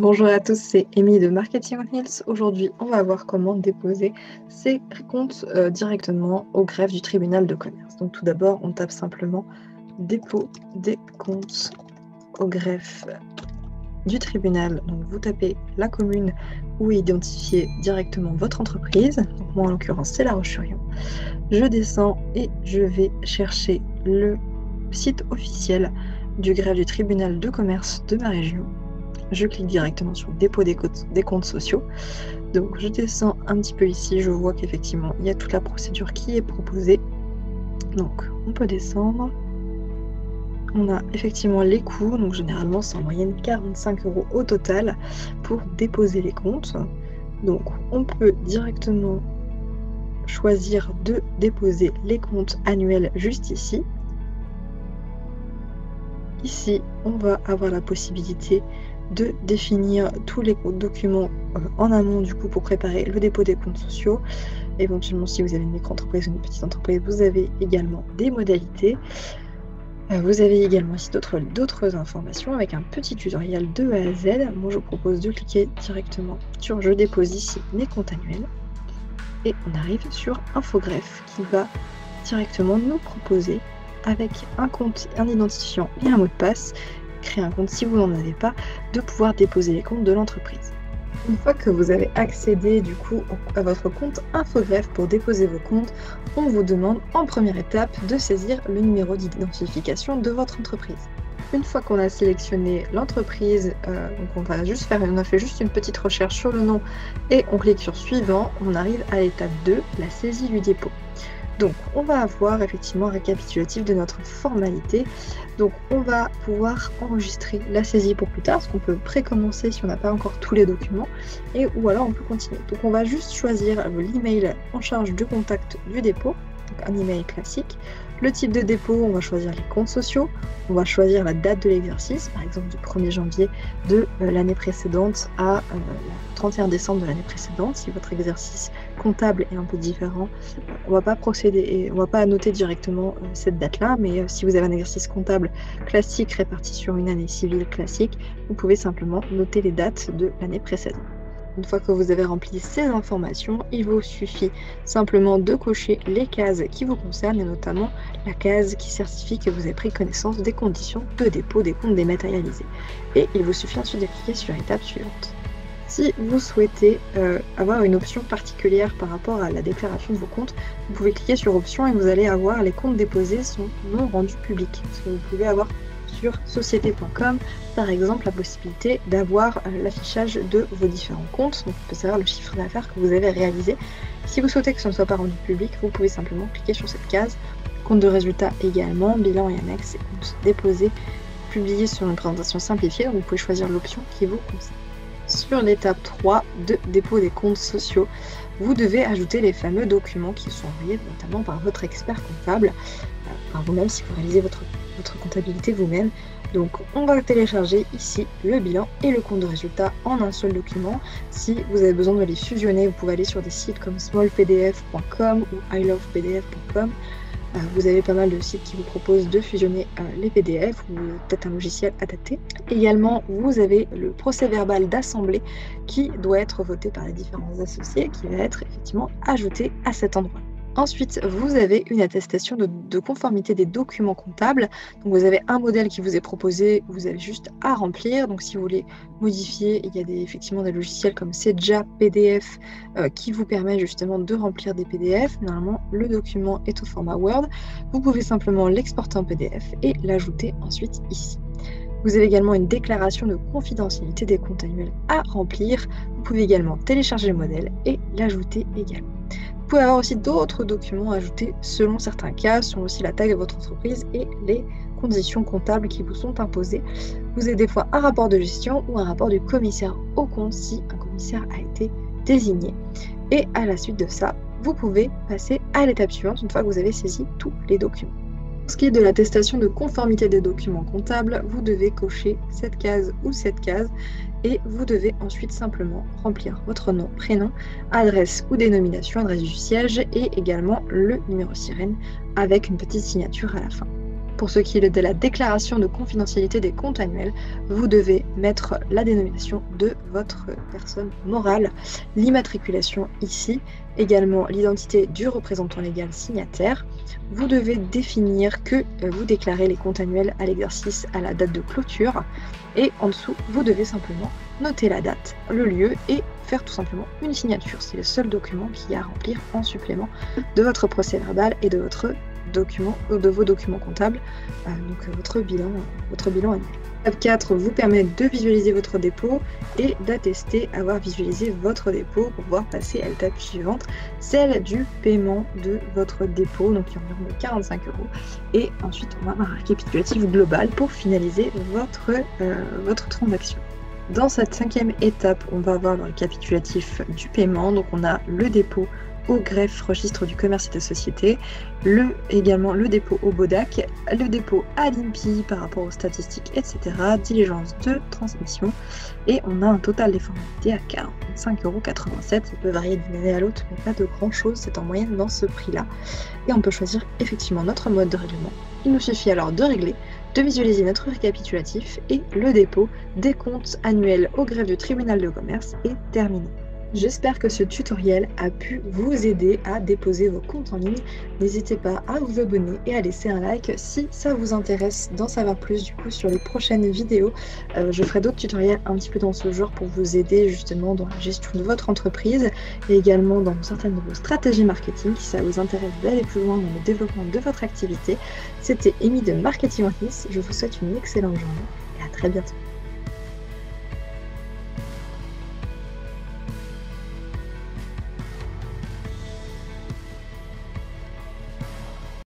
Bonjour à tous, c'est Amy de Marketing on Heels. Aujourd'hui, on va voir comment déposer ses comptes directement au greffe du tribunal de commerce. Donc tout d'abord, on tape simplement dépôt des comptes au greffe du tribunal. Donc vous tapez la commune où est identifiée directement votre entreprise. Donc moi en l'occurrence, c'est La Roche-sur-Yon. Je descends et je vais chercher le site officiel du greffe du tribunal de commerce de ma région. Je clique directement sur dépôt des comptes sociaux. Donc je descends un petit peu ici, je vois qu'effectivement il y a toute la procédure qui est proposée. Donc on peut descendre. On a effectivement les coûts, donc généralement c'est en moyenne 45 € au total pour déposer les comptes. Donc on peut directement choisir de déposer les comptes annuels juste ici. Ici, on va avoir la possibilité de définir tous les documents en amont du coup pour préparer le dépôt des comptes sociaux. Éventuellement, si vous avez une micro-entreprise ou une petite entreprise, vous avez également des modalités. Vous avez également ici d'autres informations avec un petit tutoriel de A à Z. Moi, je vous propose de cliquer directement sur « Je dépose ici mes comptes annuels » et on arrive sur « Infogreffe » qui va directement nous proposer avec un compte, un identifiant et un mot de passe, créer un compte si vous n'en avez pas, de pouvoir déposer les comptes de l'entreprise. Une fois que vous avez accédé du coup à votre compte Infogreffe pour déposer vos comptes, on vous demande en première étape de saisir le numéro d'identification de votre entreprise. Une fois qu'on a sélectionné l'entreprise, donc on a fait juste une petite recherche sur le nom et on clique sur suivant, on arrive à l'étape 2, la saisie du dépôt. Donc on va avoir effectivement un récapitulatif de notre formalité. Donc on va pouvoir enregistrer la saisie pour plus tard, parce qu'on peut précommencer si on n'a pas encore tous les documents, ou alors on peut continuer. Donc on va juste choisir l'email en charge du contact du dépôt, donc un email classique. Le type de dépôt, on va choisir les comptes sociaux, on va choisir la date de l'exercice, par exemple du 1er janvier de l'année précédente à le 31 décembre de l'année précédente. Si votre exercice comptable est un peu différent, on ne va pas procéder et on ne va pas annoter directement cette date-là, mais si vous avez un exercice comptable classique réparti sur une année civile classique, vous pouvez simplement noter les dates de l'année précédente. Une fois que vous avez rempli ces informations, il vous suffit simplement de cocher les cases qui vous concernent et notamment la case qui certifie que vous avez pris connaissance des conditions de dépôt des comptes dématérialisés. Et il vous suffit ensuite de cliquer sur l'étape suivante. Si vous souhaitez avoir une option particulière par rapport à la déclaration de vos comptes, vous pouvez cliquer sur options et vous allez avoir les comptes déposés sont non rendus publics. Parce que vous pouvez avoir sur société.com par exemple la possibilité d'avoir l'affichage de vos différents comptes, donc on peut savoir le chiffre d'affaires que vous avez réalisé. Si vous souhaitez que ce ne soit pas rendu public, vous pouvez simplement cliquer sur cette case, compte de résultat également, bilan et annexe et compte déposé, publié sur une présentation simplifiée, donc vous pouvez choisir l'option qui vous concerne. Sur l'étape 3 de dépôt des comptes sociaux, vous devez ajouter les fameux documents qui sont envoyés notamment par votre expert comptable, par vous-même si vous réalisez votre comptabilité vous-même. Donc on va télécharger ici le bilan et le compte de résultat en un seul document. Si vous avez besoin de les fusionner, vous pouvez aller sur des sites comme smallpdf.com ou ilovepdf.com. Vous avez pas mal de sites qui vous proposent de fusionner les PDF ou peut-être un logiciel adapté. Également, vous avez le procès-verbal d'assemblée qui doit être voté par les différents associés, qui va être effectivement ajouté à cet endroit. Ensuite, vous avez une attestation de conformité des documents comptables. Donc, vous avez un modèle qui vous est proposé, vous avez juste à remplir. Donc, si vous voulez modifier, il y a effectivement des logiciels comme Seja PDF qui vous permet justement de remplir des PDF. Normalement, le document est au format Word. Vous pouvez simplement l'exporter en PDF et l'ajouter ensuite ici. Vous avez également une déclaration de confidentialité des comptes annuels à remplir. Vous pouvez également télécharger le modèle et l'ajouter également. Vous pouvez avoir aussi d'autres documents ajoutés selon certains cas, selon aussi la taille de votre entreprise et les conditions comptables qui vous sont imposées. Vous avez des fois un rapport de gestion ou un rapport du commissaire au compte si un commissaire a été désigné. Et à la suite de ça, vous pouvez passer à l'étape suivante une fois que vous avez saisi tous les documents. Pour ce qui est de l'attestation de conformité des documents comptables, vous devez cocher cette case ou cette case et vous devez ensuite simplement remplir votre nom, prénom, adresse ou dénomination, adresse du siège et également le numéro sirène avec une petite signature à la fin. Pour ce qui est de la déclaration de confidentialité des comptes annuels, vous devez mettre la dénomination de votre personne morale, l'immatriculation ici, également l'identité du représentant légal signataire. Vous devez définir que vous déclarez les comptes annuels à l'exercice à la date de clôture et en dessous, vous devez simplement noter la date, le lieu et faire tout simplement une signature. C'est le seul document qu'il y a à remplir en supplément de votre procès-verbal et de votre document ou de vos documents comptables, donc votre bilan annuel. Étape 4 vous permet de visualiser votre dépôt et d'attester avoir visualisé votre dépôt pour pouvoir passer à l'étape suivante, celle du paiement de votre dépôt, donc il y a environ de 45 €. Et ensuite, on va avoir un récapitulatif global pour finaliser votre transaction. Dans cette 5e étape, on va avoir le récapitulatif du paiement, donc on a le dépôt au greffe registre du commerce et des sociétés, également le dépôt au BODAC, le dépôt à l'INPI par rapport aux statistiques, etc., diligence de transmission, et on a un total des formalités à 45,87 €. Ça peut varier d'une année à l'autre, mais pas de grand chose, c'est en moyenne dans ce prix-là. Et on peut choisir effectivement notre mode de règlement. Il nous suffit alors de régler, de visualiser notre récapitulatif et le dépôt des comptes annuels au greffe du tribunal de commerce est terminé. J'espère que ce tutoriel a pu vous aider à déposer vos comptes en ligne. N'hésitez pas à vous abonner et à laisser un like si ça vous intéresse d'en savoir plus du coup sur les prochaines vidéos. Je ferai d'autres tutoriels un petit peu dans ce genre pour vous aider justement dans la gestion de votre entreprise et également dans certaines de vos stratégies marketing si ça vous intéresse d'aller plus loin dans le développement de votre activité. C'était Amy de Marketing Office. Je vous souhaite une excellente journée et à très bientôt.